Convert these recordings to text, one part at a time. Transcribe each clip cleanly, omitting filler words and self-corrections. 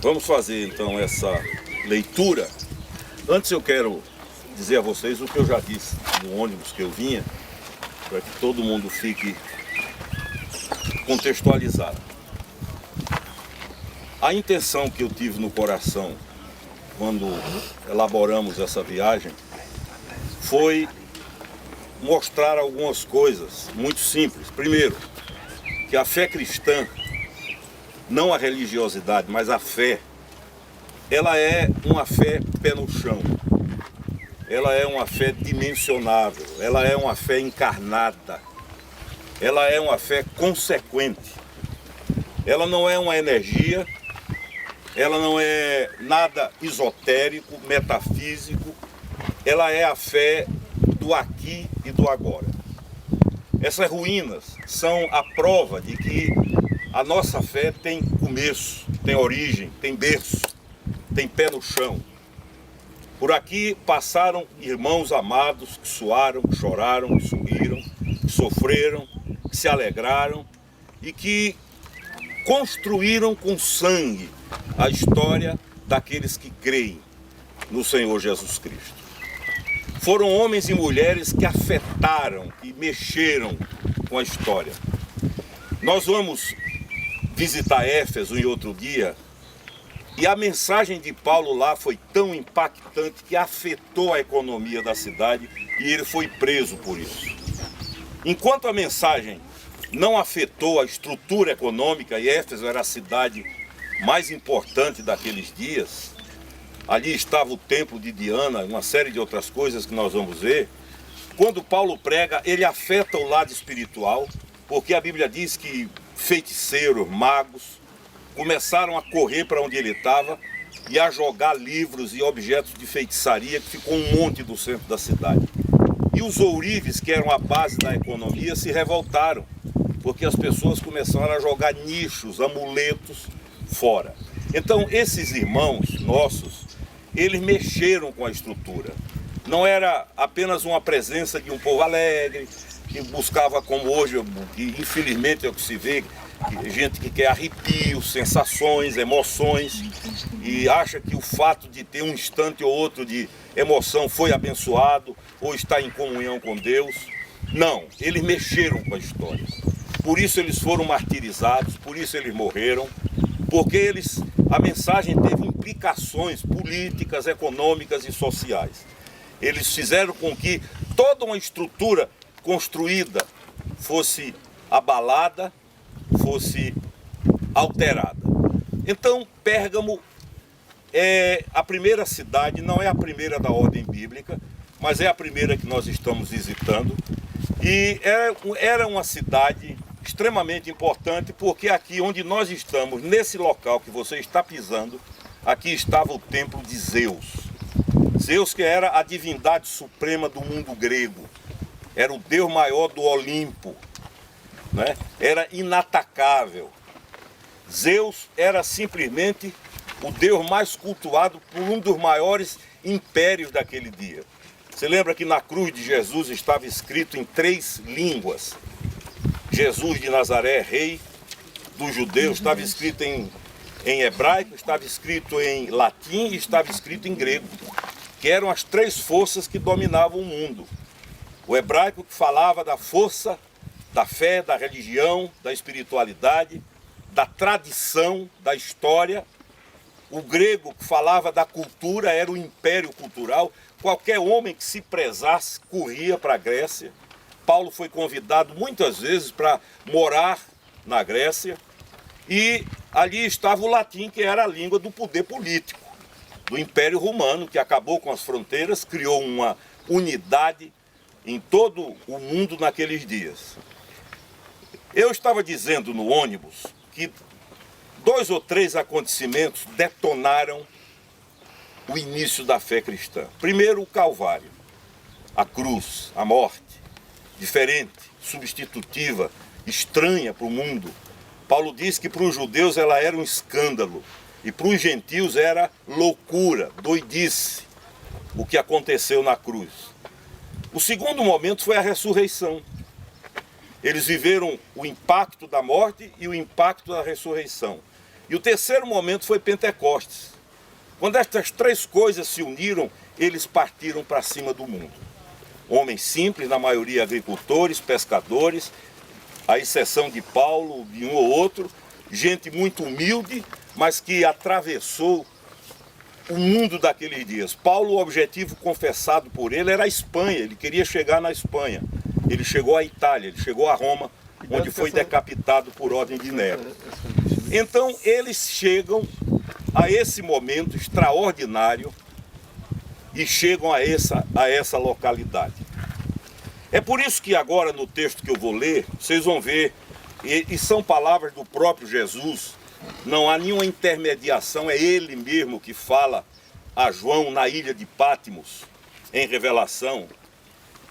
Vamos fazer então essa leitura. Antes eu quero dizer a vocês o que eu já disse no ônibus que eu vinha, para que todo mundo fique contextualizado. A intenção que eu tive no coração quando elaboramos essa viagem foi mostrar algumas coisas muito simples. Primeiro, que a fé cristã, não a religiosidade, mas a fé, ela é uma fé pé no chão. Ela é uma fé dimensionável, ela é uma fé encarnada, ela é uma fé consequente. Ela não é uma energia, ela não é nada esotérico, metafísico, ela é a fé do aqui e do agora. Essas ruínas são a prova de que a nossa fé tem começo, tem origem, tem berço, tem pé no chão. Por aqui passaram irmãos amados que suaram, que choraram, que sorriram, que sofreram, que se alegraram e que construíram com sangue a história daqueles que creem no Senhor Jesus Cristo. Foram homens e mulheres que afetaram, que mexeram com a história. Nós vamos visitar Éfeso em outro dia, e a mensagem de Paulo lá foi tão impactante que afetou a economia da cidade e ele foi preso por isso. Enquanto a mensagem não afetou a estrutura econômica, e Éfeso era a cidade mais importante daqueles dias, ali estava o templo de Diana, uma série de outras coisas que nós vamos ver. Quando Paulo prega, ele afeta o lado espiritual, porque a Bíblia diz que feiticeiros, magos, começaram a correr para onde ele estava e a jogar livros e objetos de feitiçaria, que ficou um monte do centro da cidade. E os ourives, que eram a base da economia, se revoltaram, porque as pessoas começaram a jogar nichos, amuletos fora. Então esses irmãos nossos, eles mexeram com a estrutura. Não era apenas uma presença de um povo alegre, que buscava, como hoje, que infelizmente é o que se vê, gente que quer arrepios, sensações, emoções, e acha que o fato de ter um instante ou outro de emoção foi abençoado ou está em comunhão com Deus. Não, eles mexeram com a história. Por isso eles foram martirizados, por isso eles morreram, porque a mensagem teve implicações políticas, econômicas e sociais. Eles fizeram com que toda uma estrutura construída fosse abalada, fosse alterada. Então, Pérgamo é a primeira cidade, não é a primeira da ordem bíblica, mas é a primeira que nós estamos visitando. E era uma cidade extremamente importante, porque aqui onde nós estamos, nesse local que você está pisando, aqui estava o templo de Zeus. Zeus, que era a divindade suprema do mundo grego, era o deus maior do Olimpo, né? Era inatacável. Zeus era simplesmente o deus mais cultuado por um dos maiores impérios daquele dia. Você lembra que na cruz de Jesus estava escrito em 3 línguas? Jesus de Nazaré, rei dos judeus, estava escrito em hebraico, estava escrito em latim e estava escrito em grego, que eram as 3 forças que dominavam o mundo. O hebraico, que falava da força da fé, da religião, da espiritualidade, da tradição, da história. O grego, que falava da cultura, era o império cultural. Qualquer homem que se prezasse corria para a Grécia. Paulo foi convidado muitas vezes para morar na Grécia. E ali estava o latim, que era a língua do poder político, do Império Romano, que acabou com as fronteiras, criou uma unidade em todo o mundo naqueles dias. Eu estava dizendo no ônibus que 2 ou 3 acontecimentos detonaram o início da fé cristã. Primeiro, o Calvário, a cruz, a morte, diferente, substitutiva, estranha para o mundo. Paulo diz que para os judeus ela era um escândalo e para os gentios era loucura, doidice, o que aconteceu na cruz. O segundo momento foi a ressurreição. Eles viveram o impacto da morte e o impacto da ressurreição. E o terceiro momento foi Pentecostes. Quando estas três coisas se uniram, eles partiram para cima do mundo. Homens simples, na maioria agricultores, pescadores, à exceção de Paulo, de um ou outro, gente muito humilde, mas que atravessou o mundo daqueles dias. Paulo, o objetivo confessado por ele era a Espanha, ele queria chegar na Espanha. Ele chegou à Itália, ele chegou a Roma, onde foi decapitado por ordem de Nero. Então eles chegam a esse momento extraordinário e chegam a essa localidade. É por isso que agora no texto que eu vou ler, vocês vão ver, e são palavras do próprio Jesus, não há nenhuma intermediação, é ele mesmo que fala a João na ilha de Patmos, em Revelação.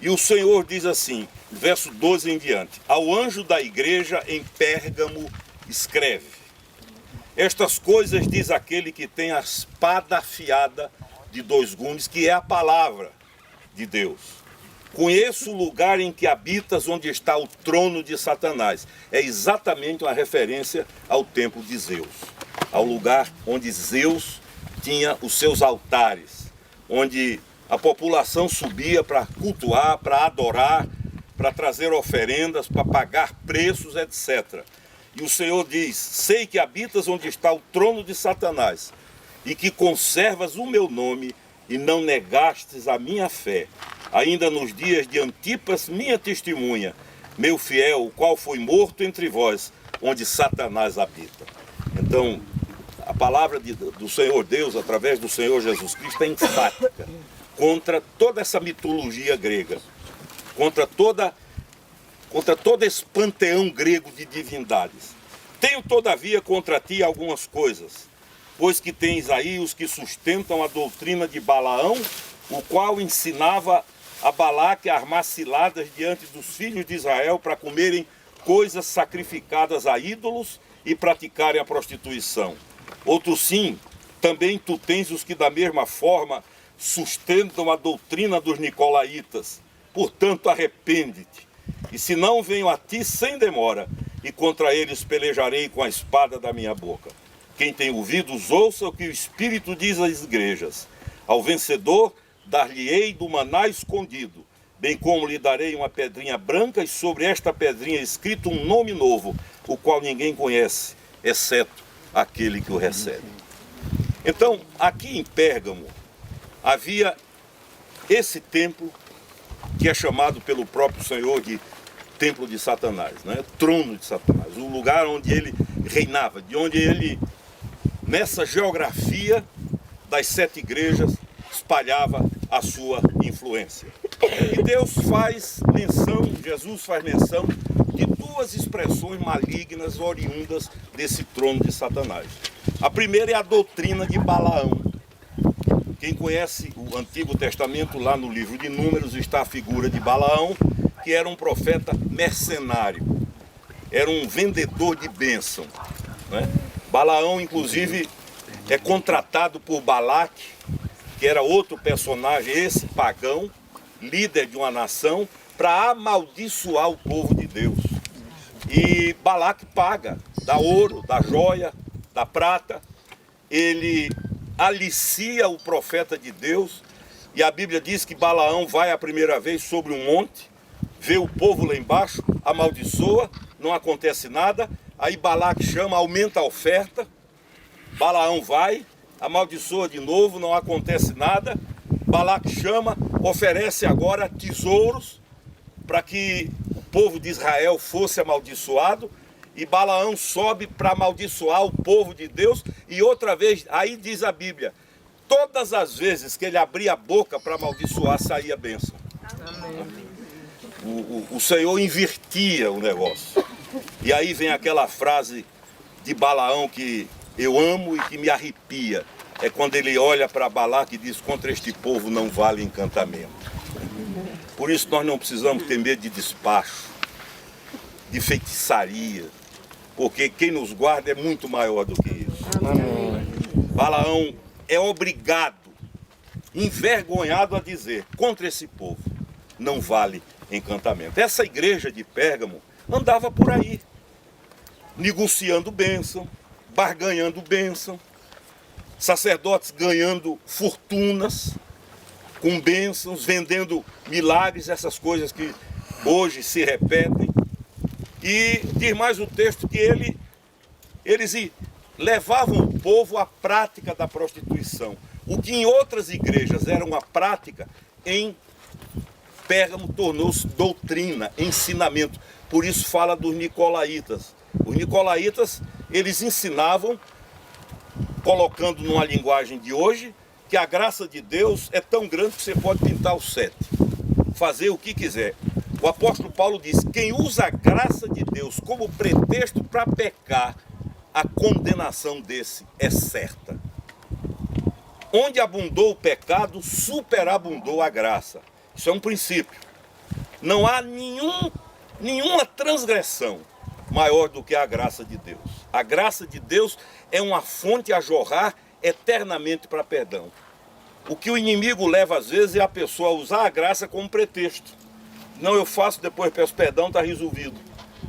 E o Senhor diz assim, verso 12 em diante: ao anjo da igreja em Pérgamo escreve: estas coisas diz aquele que tem a espada afiada de dois gumes, que é a palavra de Deus. Conheço o lugar em que habitas, onde está o trono de Satanás. É exatamente uma referência ao templo de Zeus, ao lugar onde Zeus tinha os seus altares, onde a população subia para cultuar, para adorar, para trazer oferendas, para pagar preços, etc. E o Senhor diz: sei que habitas onde está o trono de Satanás, e que conservas o meu nome, e não negastes a minha fé, ainda nos dias de Antipas, minha testemunha, meu fiel, o qual foi morto entre vós, onde Satanás habita. Então, a palavra do Senhor Deus, através do Senhor Jesus Cristo, é enfática contra toda essa mitologia grega, contra todo esse panteão grego de divindades. Tenho, todavia, contra ti algumas coisas, pois que tens aí os que sustentam a doutrina de Balaão, o qual ensinava a Balaque a armar ciladas diante dos filhos de Israel para comerem coisas sacrificadas a ídolos e praticarem a prostituição. Outro sim, também tu tens os que da mesma forma sustentam a doutrina dos nicolaítas. Portanto, arrepende-te, e se não venho a ti sem demora, e contra eles pelejarei com a espada da minha boca. Quem tem ouvidos, ouça o que o Espírito diz às igrejas. Ao vencedor, dar-lhe-ei do maná escondido, bem como lhe darei uma pedrinha branca, e sobre esta pedrinha escrito um nome novo, o qual ninguém conhece, exceto aquele que o recebe. Então, aqui em Pérgamo, havia esse templo, que é chamado pelo próprio Senhor de templo de Satanás, né? Trono de Satanás, o lugar onde ele reinava, de onde ele, nessa geografia das 7 igrejas, espalhava a sua influência. E Deus faz menção, Jesus faz menção de duas expressões malignas oriundas desse trono de Satanás. A primeira é a doutrina de Balaão. Quem conhece o Antigo Testamento, lá no livro de Números, está a figura de Balaão, que era um profeta mercenário, era um vendedor de bênção, né? Balaão, inclusive, é contratado por Balaque, que era outro personagem, esse pagão, líder de uma nação, para amaldiçoar o povo de Deus. E Balaque paga, dá ouro, dá joia, dá prata, ele alicia o profeta de Deus, e a Bíblia diz que Balaão vai a primeira vez sobre um monte, vê o povo lá embaixo, amaldiçoa, não acontece nada, aí Balaque chama, aumenta a oferta, Balaão vai, amaldiçoa de novo, não acontece nada, Balaque chama, oferece agora tesouros para que o povo de Israel fosse amaldiçoado, e Balaão sobe para amaldiçoar o povo de Deus, e outra vez, aí diz a Bíblia, todas as vezes que ele abria a boca para amaldiçoar, saía bênção. O Senhor invertia o negócio. E aí vem aquela frase de Balaão que eu amo e que me arrepia. É quando ele olha para Balaque e diz: contra este povo não vale encantamento. Por isso nós não precisamos ter medo de despacho, de feitiçaria, porque quem nos guarda é muito maior do que isso. Amém. Balaão é obrigado, envergonhado a dizer: contra esse povo não vale encantamento. Essa igreja de Pérgamo andava por aí, negociando bênção, barganhando bênção, sacerdotes ganhando fortunas com bênçãos, vendendo milagres, essas coisas que hoje se repetem. E diz mais o texto que eles levavam o povo à prática da prostituição. O que em outras igrejas era uma prática, em Pérgamo tornou-se doutrina, ensinamento. Por isso fala dos nicolaítas. Os nicolaítas, eles ensinavam, colocando numa linguagem de hoje, que a graça de Deus é tão grande que você pode pintar o 7, fazer o que quiser. O apóstolo Paulo diz: quem usa a graça de Deus como pretexto para pecar, a condenação desse é certa. Onde abundou o pecado, superabundou a graça. Isso é um princípio. Não há nenhuma transgressão maior do que a graça de Deus. A graça de Deus é uma fonte a jorrar eternamente para perdão. O que o inimigo leva às vezes é a pessoa a usar a graça como pretexto. Não, eu faço, depois peço perdão, está resolvido.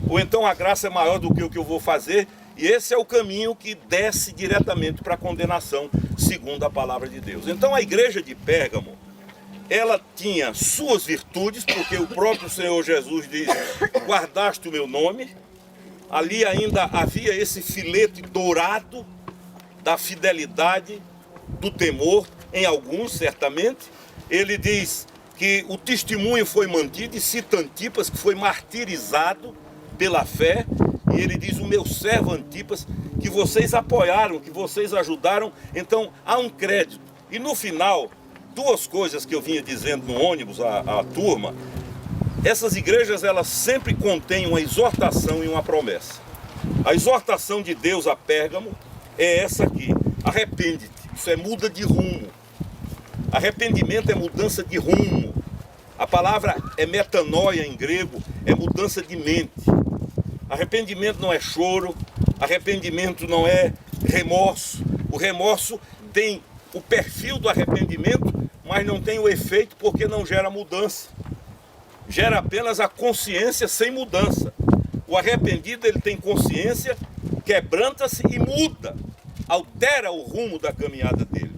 Ou então a graça é maior do que o que eu vou fazer, e esse é o caminho que desce diretamente para a condenação, segundo a palavra de Deus. Então a igreja de Pérgamo, ela tinha suas virtudes, porque o próprio Senhor Jesus diz: guardaste o meu nome. Ali ainda havia esse filete dourado da fidelidade, do temor, em alguns certamente. Ele diz que o testemunho foi mantido, e cita Antipas, que foi martirizado pela fé. E ele diz: o meu servo Antipas, que vocês apoiaram, que vocês ajudaram. Então há um crédito. E no final, duas coisas que eu vinha dizendo no ônibus à turma: essas igrejas, elas sempre contêm uma exortação e uma promessa. A exortação de Deus a Pérgamo é essa aqui: arrepende-te. Isso é muda de rumo. Arrependimento é mudança de rumo. A palavra é metanoia em grego, é mudança de mente. Arrependimento não é choro, arrependimento não é remorso. O remorso tem o perfil do arrependimento, mas não tem o efeito, porque não gera mudança. Gera apenas a consciência sem mudança. O arrependido, ele tem consciência, quebranta-se e muda, altera o rumo da caminhada dele.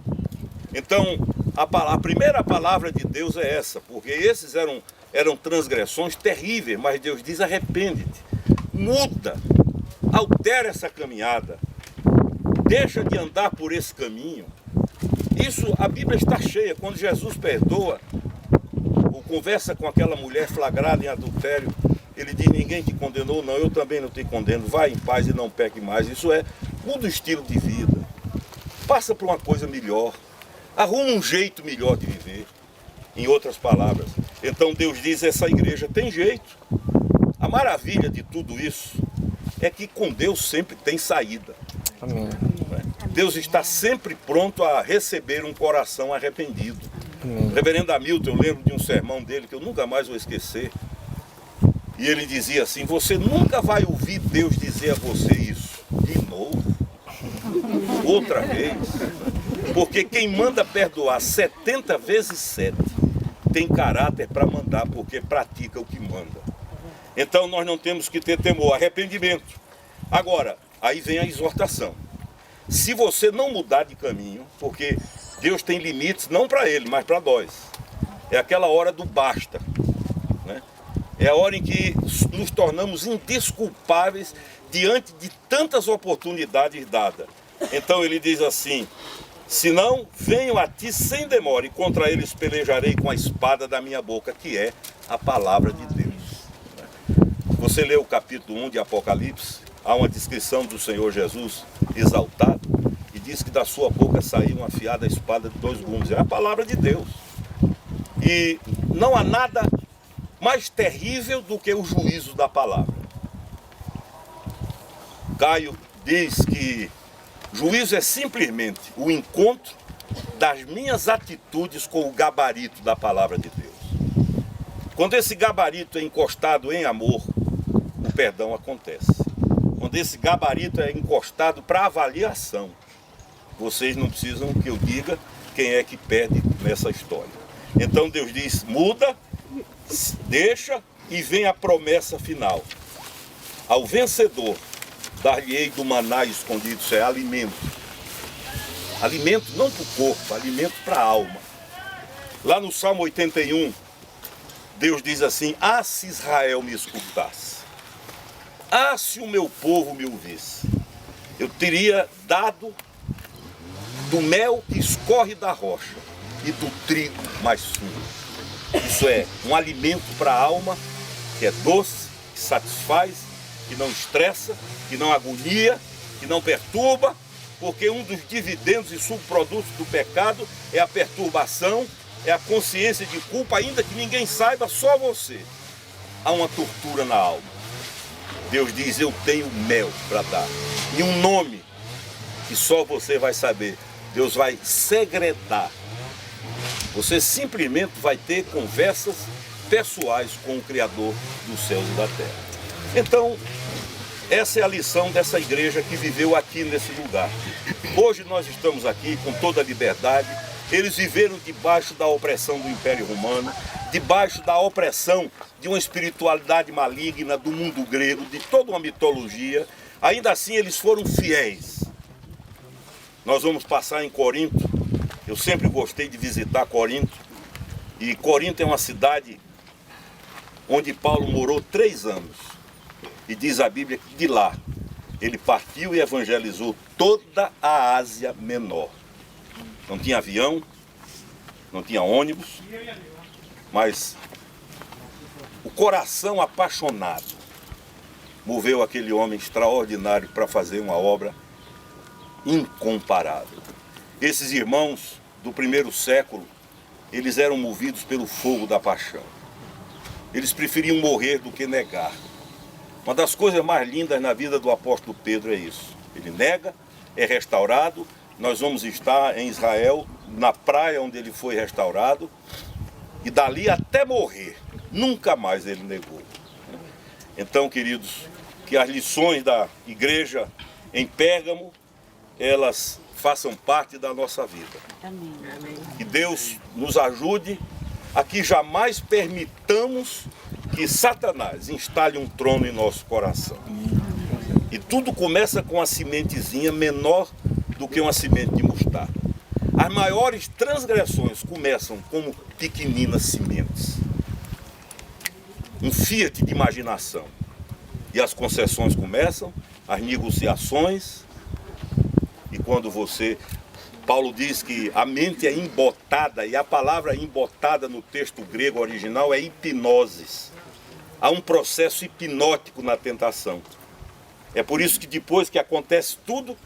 Então, a primeira palavra de Deus é essa, porque esses eram transgressões terríveis, mas Deus diz: arrepende-te, muda, altera essa caminhada, deixa de andar por esse caminho. Isso, a Bíblia está cheia. Quando Jesus perdoa, ou conversa com aquela mulher flagrada em adultério, ele diz: ninguém te condenou, não, eu também não te condeno, vai em paz e não peque mais. Isso é, muda o estilo de vida, passa por uma coisa melhor, arruma um jeito melhor de viver, em outras palavras. Então Deus diz: essa igreja tem jeito. A maravilha de tudo isso é que com Deus sempre tem saída. Amém. Deus está sempre pronto a receber um coração arrependido. Amém. O reverendo Hamilton, eu lembro de um sermão dele que eu nunca mais vou esquecer. E ele dizia assim: você nunca vai ouvir Deus dizer a você isso de novo, outra vez. Porque quem manda perdoar 70 vezes 7 tem caráter para mandar, porque pratica o que manda. Então nós não temos que ter temor, arrependimento. Agora, aí vem a exortação. Se você não mudar de caminho, porque Deus tem limites, não para ele, mas para nós. É aquela hora do basta, né? É a hora em que nos tornamos indesculpáveis diante de tantas oportunidades dadas. Então ele diz assim: se não, venho a ti sem demora, e contra eles pelejarei com a espada da minha boca, que é a palavra de Deus. Você lê o capítulo 1 de Apocalipse, há uma descrição do Senhor Jesus exaltado, e diz que da sua boca saiu uma afiada espada de 2 gumes. É a palavra de Deus. E não há nada mais terrível do que o juízo da palavra. Caio diz que juízo é simplesmente o encontro das minhas atitudes com o gabarito da palavra de Deus. Quando esse gabarito é encostado em amor, o perdão acontece. Quando esse gabarito é encostado para avaliação, vocês não precisam que eu diga quem é que perde nessa história. Então Deus diz: muda, deixa, e vem a promessa final. Ao vencedor dar-lhe-ei do maná escondido. Isso é alimento. Alimento não para o corpo, alimento para a alma. Lá no Salmo 81, Deus diz assim: ah, se Israel me escutasse, ah, se o meu povo me ouvisse, eu teria dado do mel que escorre da rocha e do trigo mais fino. Isso é um alimento para a alma, que é doce, que satisfaz, que não estressa, que não agonia, que não perturba, porque um dos dividendos e subprodutos do pecado é a perturbação, é a consciência de culpa, ainda que ninguém saiba, só você. Há uma tortura na alma. Deus diz: eu tenho mel para dar, e um nome que só você vai saber. Deus vai segredar. Você simplesmente vai ter conversas pessoais com o Criador dos céus e da terra. Então, essa é a lição dessa igreja que viveu aqui nesse lugar. Hoje nós estamos aqui com toda a liberdade. Eles viveram debaixo da opressão do Império Romano, debaixo da opressão de uma espiritualidade maligna do mundo grego, de toda uma mitologia. Ainda assim eles foram fiéis. Nós vamos passar em Corinto. Eu sempre gostei de visitar Corinto. E Corinto é uma cidade onde Paulo morou 3 anos. E diz a Bíblia que de lá ele partiu e evangelizou toda a Ásia Menor. Não tinha avião, não tinha ônibus, mas o coração apaixonado moveu aquele homem extraordinário para fazer uma obra incomparável. Esses irmãos do primeiro século, eles eram movidos pelo fogo da paixão. Eles preferiam morrer do que negar. Uma das coisas mais lindas na vida do apóstolo Pedro é isso. Ele nega, é restaurado. Nós vamos estar em Israel, na praia onde ele foi restaurado, e dali até morrer, nunca mais ele negou. Então, queridos, que as lições da igreja em Pérgamo, elas façam parte da nossa vida. Amém. Que Deus nos ajude a que jamais permitamos que Satanás instale um trono em nosso coração. E tudo começa com uma sementezinha menor do que uma semente de mostarda. As maiores transgressões começam como pequeninas sementes. Um fiat de imaginação. E as concessões começam, as negociações. E quando Paulo diz que a mente é embotada, e a palavra embotada no texto grego original é hipnose. Há um processo hipnótico na tentação. É por isso que depois que acontece tudo,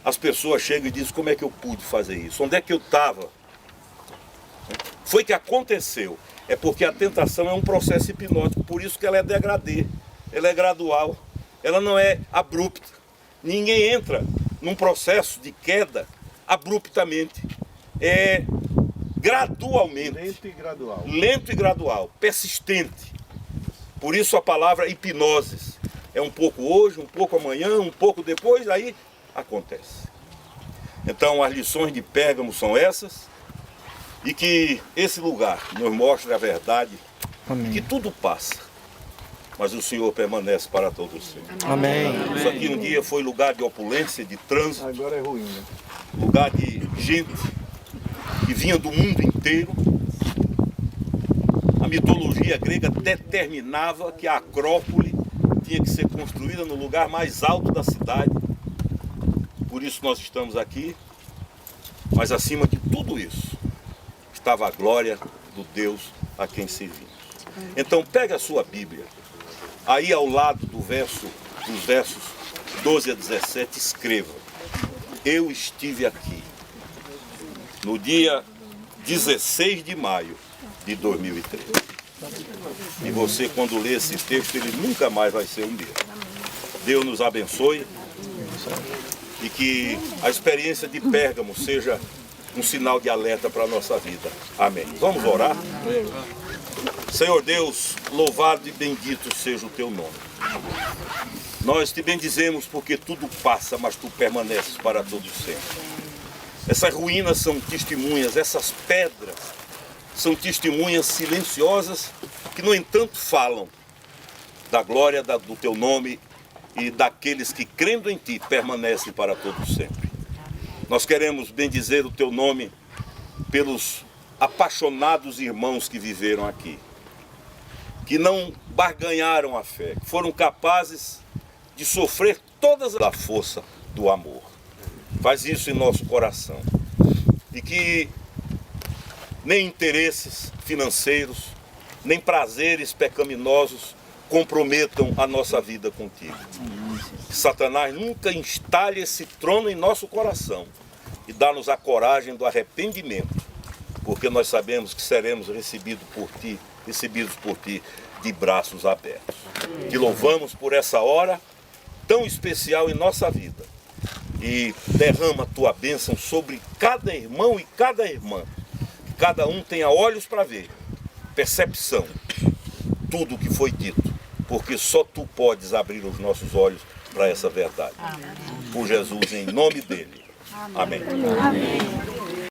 as pessoas chegam e dizem: como é que eu pude fazer isso? Onde é que eu estava? Foi que aconteceu. É porque a tentação é um processo hipnótico, por isso que ela é degradê, ela é gradual, ela não é abrupta. Ninguém entra num processo de queda abruptamente. É gradualmente. Lento e gradual, persistente. Por isso a palavra hipnose. É um pouco hoje, um pouco amanhã, um pouco depois, aí acontece. Então as lições de Pérgamo são essas, e que esse lugar nos mostre a verdade. Amém. Que tudo passa, mas o Senhor permanece para todos sempre. Amém. Isso aqui um dia foi lugar de opulência, de trânsito. Agora é ruína. Lugar de gente que vinha do mundo inteiro. A mitologia grega determinava que a Acrópole tinha que ser construída no lugar mais alto da cidade. Por isso nós estamos aqui. Mas acima de tudo isso estava a glória do Deus a quem servimos. Então pega a sua Bíblia. Aí ao lado dos versos 12 a 17, escreva: eu estive aqui no dia 16 de maio de 2003. E você, quando lê esse texto, ele nunca mais vai ser o mesmo. Deus nos abençoe e que a experiência de Pérgamo seja um sinal de alerta para a nossa vida. Amém. Vamos orar? Senhor Deus, louvado e bendito seja o teu nome. Nós te bendizemos porque tudo passa, mas tu permaneces para todo sempre. Essas ruínas são testemunhas, essas pedras são testemunhas silenciosas que, no entanto, falam da glória do teu nome e daqueles que, crendo em Ti, permanecem para todo sempre. Nós queremos bendizer o Teu nome pelos apaixonados irmãos que viveram aqui, que não barganharam a fé, que foram capazes de sofrer todas a força do amor. Faz isso em nosso coração. E que nem interesses financeiros, nem prazeres pecaminosos comprometam a nossa vida contigo. Que Satanás nunca instale esse trono em nosso coração e dá-nos a coragem do arrependimento, porque nós sabemos que seremos recebidos por Ti de braços abertos. Te louvamos por essa hora tão especial em nossa vida e derrama a Tua bênção sobre cada irmão e cada irmã. Que cada um tenha olhos para ver, percepção, tudo o que foi dito, porque só Tu podes abrir os nossos olhos para essa verdade. Por Jesus, em nome dele. Amém. Amém.